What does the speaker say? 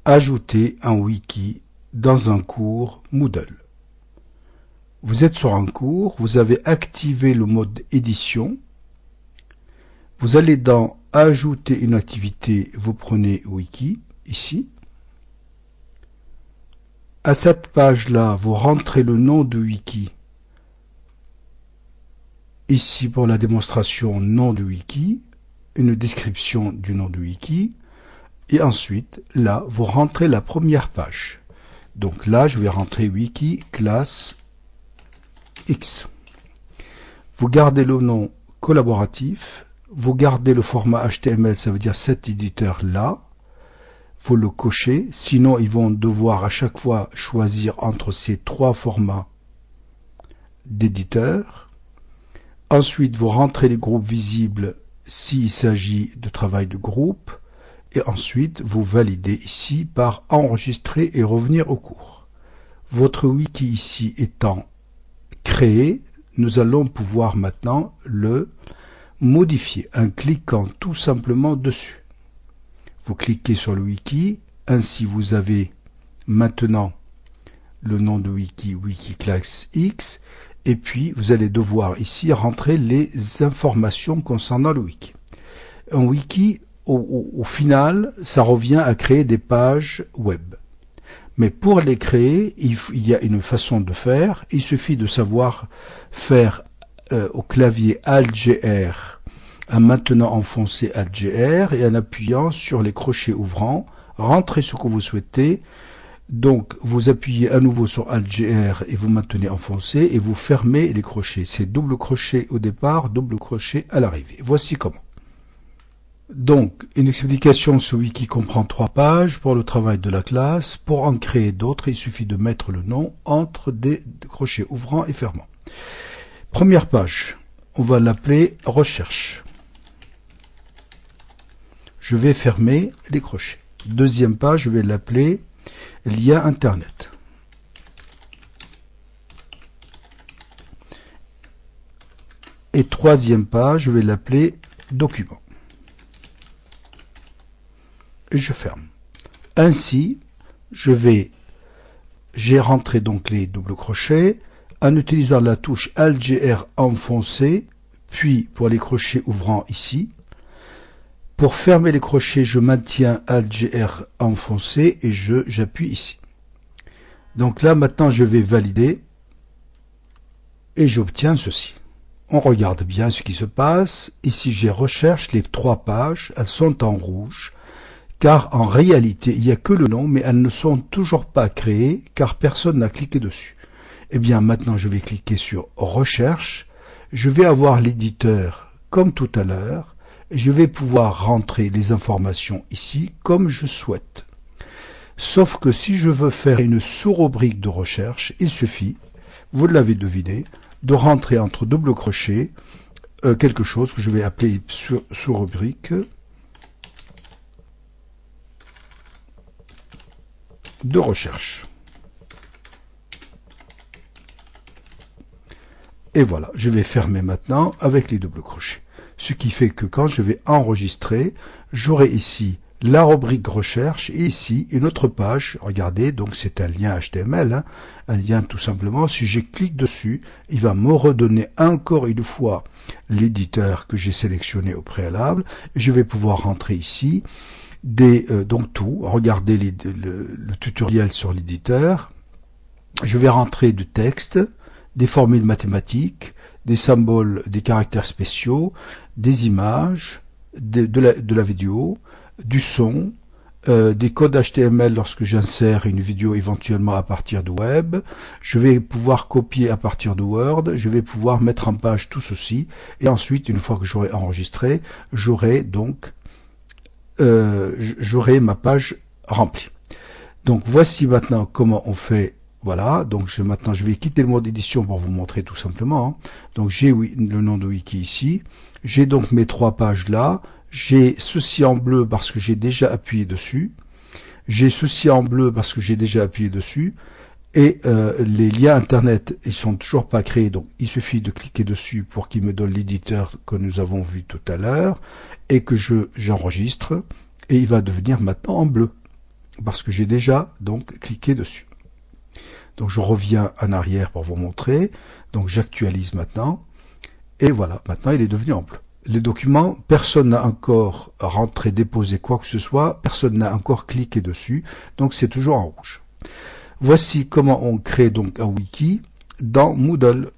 Ajouter un wiki dans un cours Moodle. Vous êtes sur un cours, vous avez activé le mode édition. Vous allez dans Ajouter une activité, vous prenez Wiki, ici. À cette page-là, vous rentrez le nom de Wiki. Ici, pour la démonstration, nom de Wiki, une description du nom de Wiki. Et ensuite, là, vous rentrez la première page. Donc là, je vais rentrer Wiki classe X. Vous gardez le nom collaboratif. Vous gardez le format HTML, ça veut dire cet éditeur-là. Vous le cochez, sinon ils vont devoir à chaque fois choisir entre ces trois formats d'éditeur. Ensuite, vous rentrez les groupes visibles s'il s'agit de travail de groupe. Et ensuite, vous validez ici par enregistrer et revenir au cours. Votre wiki ici étant créé, nous allons pouvoir maintenant le modifier en cliquant tout simplement dessus. Vous cliquez sur le wiki, ainsi vous avez maintenant le nom de wiki, wiki classe X, et puis vous allez devoir ici rentrer les informations concernant le wiki. Un wiki, au final, ça revient à créer des pages web. Mais pour les créer, il y a une façon de faire. Il suffit de savoir faire au clavier Alt-GR, en maintenant enfoncer Alt-GR et en appuyant sur les crochets ouvrants, rentrez ce que vous souhaitez. Donc, vous appuyez à nouveau sur Alt-GR et vous maintenez enfoncé et vous fermez les crochets. C'est double crochet au départ, double crochet à l'arrivée. Voici comment. Donc, une explication sur Wiki comprend 3 pages pour le travail de la classe. Pour en créer d'autres, il suffit de mettre le nom entre des crochets ouvrants et fermants. Première page, on va l'appeler recherche. Je vais fermer les crochets. Deuxième page, je vais l'appeler lien internet. Et troisième page, je vais l'appeler document. Et je ferme. Ainsi, j'ai rentré donc les doubles crochets en utilisant la touche Alt-GR enfoncé, puis pour les crochets ouvrants ici. Pour fermer les crochets, je maintiens Alt-GR enfoncé et j'appuie ici. Donc là, maintenant, je vais valider et j'obtiens ceci. On regarde bien ce qui se passe. Ici, j'ai recherche les 3 pages. Elles sont en rouge. Car en réalité, il n'y a que le nom, mais elles ne sont toujours pas créées, car personne n'a cliqué dessus. Eh bien, maintenant, je vais cliquer sur Recherche. Je vais avoir l'éditeur comme tout à l'heure. Et je vais pouvoir rentrer les informations ici, comme je souhaite. Sauf que si je veux faire une sous-rubrique de recherche, il suffit, vous l'avez deviné, de rentrer entre double crochet quelque chose que je vais appeler sous-rubrique de recherche. Et voilà, je vais fermer maintenant avec les doubles crochets. Ce qui fait que quand je vais enregistrer, j'aurai ici la rubrique recherche et ici une autre page. Regardez, donc c'est un lien HTML, hein, un lien tout simplement. Si je clique dessus, il va me redonner encore une fois l'éditeur que j'ai sélectionné au préalable. Je vais pouvoir rentrer ici donc tout. Regardez le tutoriel sur l'éditeur. Je vais rentrer du texte, des formules mathématiques, des symboles, des caractères spéciaux, des images, de la vidéo, du son, des codes HTML lorsque j'insère une vidéo éventuellement à partir de web. Je vais pouvoir copier à partir de Word. Je vais pouvoir mettre en page tout ceci. Et ensuite, une fois que j'aurai enregistré, j'aurai donc ma page remplie. Donc voici maintenant comment on fait. Voilà, donc maintenant je vais quitter le mode édition pour vous montrer tout simplement. Hein. Donc j'ai le nom de wiki ici. J'ai donc mes 3 pages là. J'ai ceci en bleu parce que j'ai déjà appuyé dessus. J'ai ceci en bleu parce que j'ai déjà appuyé dessus. Et les liens internet, ils sont toujours pas créés, donc il suffit de cliquer dessus pour qu'il me donne l'éditeur que nous avons vu tout à l'heure et que j'enregistre et il va devenir maintenant en bleu. parce que j'ai déjà donc cliqué dessus. Donc je reviens en arrière pour vous montrer. Donc j'actualise maintenant. Et voilà, maintenant il est devenu ample. Les documents, personne n'a encore rentré, déposé quoi que ce soit, personne n'a encore cliqué dessus, donc c'est toujours en rouge. Voici comment on crée donc un wiki dans Moodle.